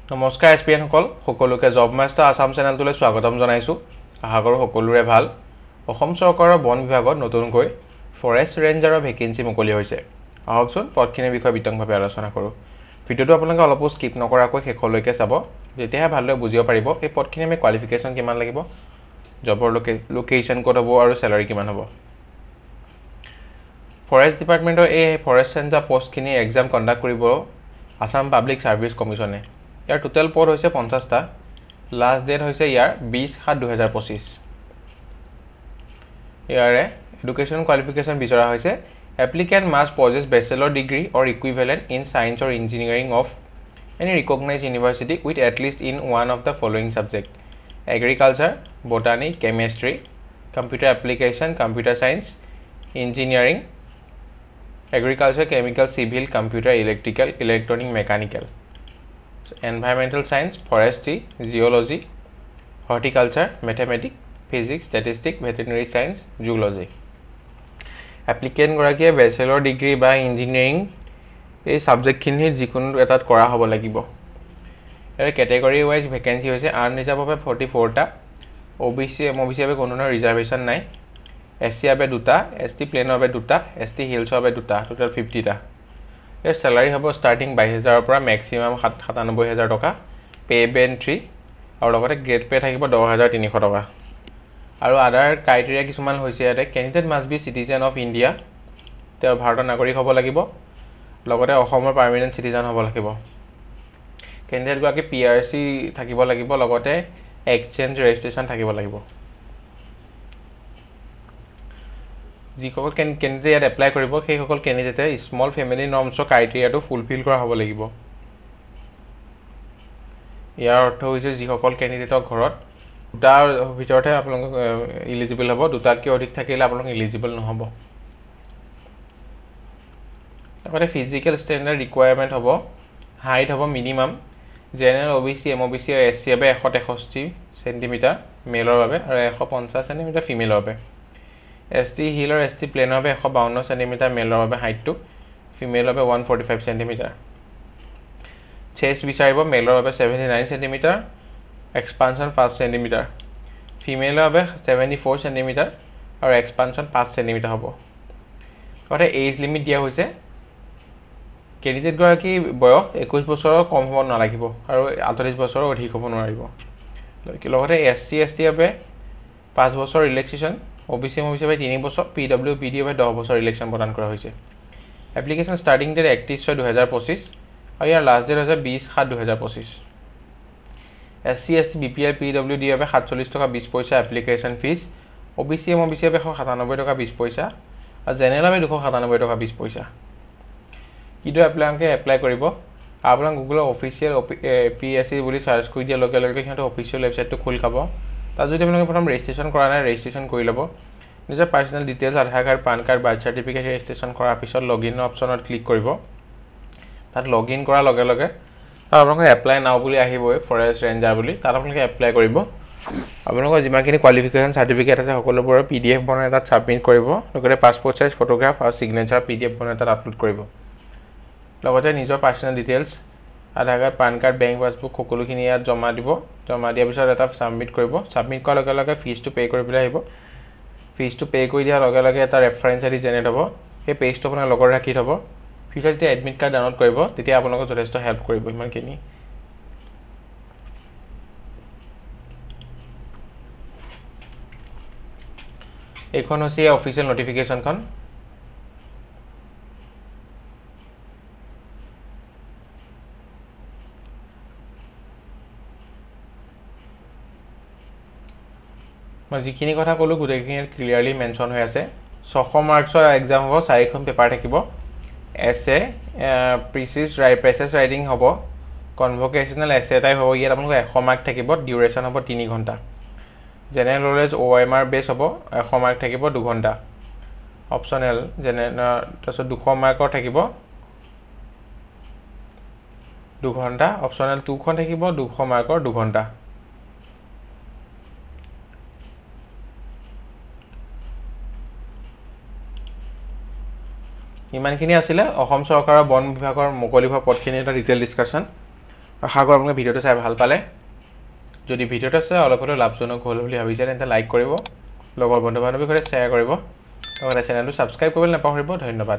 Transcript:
নমস্কাৰ এছপিএন সকলোকে job master Assam চেনেলটোলৈ স্বাগতম জনাইছো। আশা কৰোঁ সকলোৰে ভাল। অসম চৰকাৰৰ বন বিভাগত নতুনকৈ ফৰেষ্ট ৰেঞ্জাৰৰ ভেকেন্সি মুকলি হৈছে। আহকচোন পদখিনিৰ বিষয়ে বিতংভাৱে আলোচনা কৰোঁ। ভিডিঅ'টো আপোনালোকে অলপো স্কিপ নকৰাকৈ শেষলৈকে চাব, তেতিয়াহে ভালদৰে বুজিব পাৰিব এই পদখিনি আমি কোৱালিফিকেশ্যন কিমান লাগিব, জবৰ লোকেশ্যন ক'ত হ'ব আৰু চেলাৰী কিমান হ'ব। ফৰেষ্ট ডিপাৰ্টমেণ্টৰ এই ফৰেষ্ট ৰেঞ্জাৰ পষ্টখিনি এক্সাম কণ্ডাক্ট কৰিব আসাম পাব্লিক ছাৰ্ভিচ কমিশ্যনে। ইয়াৰ টোটেল পদ হৈছে 50টা। লাষ্ট ডেট হৈছে ইয়াৰ 20/7/2025। ইয়াৰে এডুকেশ্যন কোৱালিফিকেশ্যন বিচৰা হৈছে applicant must possess bachelor degree or equivalent in science or engineering of any recognise university with at least in one of the following subject: agriculture, botany, chemistry, computer application, computer science, engineering, agriculture, chemical, civil, computer, electrical, electronic, mechanical, environmental science, forestry, geology, horticulture, mathematics, physics, statistics, veterinary science, zoology. Applicant গৰাকীয়ে bachelor degree বা engineering এই ছাবজেক্টখিনি যিকোনো এটাত কৰা হ'ব লাগিব। ইয়াৰ category wise vacancy হৈছে আনৰিজাৰ্ভৰ বাবে 44টা, OBC MOBC বাবে কোনো ধৰণৰ ৰিজাৰ্ভেশ্যন নাই, SC বাবে 2টা, ST প্লেনৰ বাবে 2টা, ST হিলছৰ বাবে 2টা, টোটেল 50টা। ইয়াৰ চেলাৰী হ'ব ষ্টাৰ্টিং 22,000ৰ পৰা মেক্সিমাম 97,000 টকা, পে বেন 3, আৰু লগতে গ্ৰেড পে থাকিব 10,300 টকা। আৰু আদাৰ ক্ৰাইটেৰিয়া কিছুমান হৈছে ইয়াতে candidate must B citizen of India, তেওঁ ভাৰতৰ নাগৰিক হ'ব লাগিব, লগতে অসমৰ পাৰ্মানেণ্ট চিটিজেন হ'ব লাগিব। কেণ্ডিডেটগৰাকী PRC থাকিব লাগিব, লগতে এক্সচেঞ্জ ৰেজিষ্ট্ৰেশ্যন থাকিব লাগিব। যিসকল কেণ্ডিডেট ইয়াত এপ্লাই কৰিব সেইসকল কেণ্ডিডেটে স্মল ফেমিলি নৰ্মছৰ ক্ৰাইটেৰিয়াটো ফুলফিল কৰা হ'ব লাগিব। ইয়াৰ অৰ্থ হৈছে যিসকল কেণ্ডিডেটৰ ঘৰত দুটাৰ ভিতৰতহে আপোনালোক ইলিজিবল হ'ব, দুটাতকৈ অধিক থাকিলে আপোনালোক ইলিজিবল নহ'ব। লগতে ফিজিকেল ষ্টেণ্ডাৰ্ড ৰিকুৱাৰমেণ্ট হ'ব, হাইট হ'ব মিনিমাম জেনেৰেল, OBC MOBC আৰু SC বাবে 163 চেণ্টিমিটাৰ মেলৰ বাবে আৰু 150 চেণ্টিমিটাৰ ফিমেলৰ বাবে। ST হিল আৰু ST প্লেনৰ বাবে 152 চেণ্টিমিটাৰ মেলৰ বাবে হাইটটো, ফিমেলৰ বাবে 145 চেণ্টিমিটাৰ। চেষ্ট বিচাৰিব মেলৰ বাবে 79 চেণ্টিমিটাৰ, এক্সপানশ্যন 5 চেণ্টিমিটাৰ, ফিমেলৰ বাবে 74 চেণ্টিমিটাৰ আৰু এক্সপানশ্যন 5 চেণ্টিমিটাৰ হ'ব। লগতে এজ লিমিট দিয়া হৈছে, কেণ্ডিডেটগৰাকী বয়স 21 বছৰৰ কম হ'ব নালাগিব আৰু 48 বছৰৰ অধিক হ'ব নোৱাৰিব। লগতে SC ST বাবে 5 বছৰ ৰিলেক্সেশ্যন, OBC MOBC বাবে 3 বছৰ, PWBD বাবে 10 বছৰ ৰিলেক্সেশ্যন প্ৰদান কৰা হৈছে। এপ্লিকেশ্যন ষ্টাৰ্টিং ডেট 31/6/2025 আৰু ইয়াৰ লাষ্ট ডেট হৈছে 20/7/2025। SC ST BPL PWD বাবে 47 টকা 20 পইচা এপ্লিকেশ্যন ফিজ, OBC MOBC বাবে 197 টকা 20 পইচা আৰু জেনেৰেল বাবে 297 টকা 20 পইচা। কিদৰে আপোনালোকে এপ্লাই কৰিব? আপোনালোক গুগলৰ অফিচিয়েল APSC বুলি চাৰ্চ কৰি দিয়াৰ লগে লগে সিহঁতে অফিচিয়েল ৱেবছাইটটো খোল খাব। তাত যদি আপোনালোকে প্ৰথম ৰেজিষ্ট্ৰেশ্যন কৰা নাই ৰেজিষ্ট্ৰেশ্যন কৰি ল'ব। নিজৰ personal details, Aadhaar card, PAN card, birth certificate registration কৰাৰ পিছত লগইন অপশ্যনত ক্লিক কৰিব। তাত লগইন কৰাৰ লগে লগে আপোনালোকে এপ্লাই নাও বুলি আহিবই, ফৰেষ্ট ৰেঞ্জাৰ বুলি, তাত আপোনালোকে এপ্লাই কৰিব। আপোনালোকৰ যিমানখিনি কোৱালিফিকেশ্যন চাৰ্টিফিকেট আছে সকলোবোৰৰ PDF বনাই তাত ছাবমিট কৰিব, লগতে পাছপৰ্ট চাইজ ফটোগ্ৰাফ আৰু ছিগনেচাৰ PDF বনাই তাত আপলোড কৰিব। লগতে নিজৰ personal details, Aadhaar card, PAN card, bank passbook সকলোখিনি ইয়াত জমা দিব। জমা দিয়াৰ পিছত এটা ছাবমিট কৰিব। ছাবমিট কৰাৰ লগে লগে ফিজটো পে' কৰিবলৈ আহিব। ফিজটো পে' কৰি দিয়াৰ লগে লগে এটা ৰেফাৰেঞ্চ ID জেনেৰেট হ'ব। সেই পেজটো আপোনাৰ লগত ৰাখি থ'ব। ফিউচাৰ যেতিয়া এডমিট কাৰ্ড ডাউনলোড কৰিব তেতিয়া আপোনালোকক যথেষ্ট হেল্প কৰিব ইমানখিনি। এইখন হৈছে অফিচিয়েল নটিফিকেশ্যনখন। মই যিখিনি কথা ক'লোঁ গোটেইখিনি ক্লিয়াৰলি মেনশ্যন হৈ আছে। 600 মাৰ্কছৰ এক্সাম হ'ব, 4খন পেপাৰ থাকিব। এছে প্ৰেচেছ ৰাইটিং হ'ব, কনভকেশ্যনেল এছে টাইপ হ'ব। ইয়াত আপোনালোকৰ 100 মাৰ্ক থাকিব, ডিউৰেশ্যন হ'ব 3 ঘণ্টা। জেনেৰেল নলেজ OMR বেছ হ'ব, 100 মাৰ্ক থাকিব 2 ঘণ্টা। অপশ্যনেল তাৰপিছত 200 মাৰ্কৰ থাকিব 2 ঘণ্টা। অপশ্যনেল 2খন থাকিব 200 মাৰ্কৰ 2 ঘণ্টা। ইমানখিনি আছিলে অসম চৰকাৰৰ বন বিভাগৰ মুকলি হোৱা পদখিনি এটা ডিটেইল ডিছকাশ্যন। আশা কৰোঁ আপোনালোকে ভিডিঅ'টো চাই ভাল পালে যদি ভিডিঅ'টো চাই অলপ হ'লেও লাভজনক হ'ল বুলি ভাবিছে তেন্তে লাইক কৰিব লগৰ বন্ধু বান্ধৱীৰ সৈতে শ্বেয়াৰ কৰিব লগতে চেনেলটো ছাবস্ক্ৰাইব কৰিবলৈ নাপাহৰিব ধন্যবাদ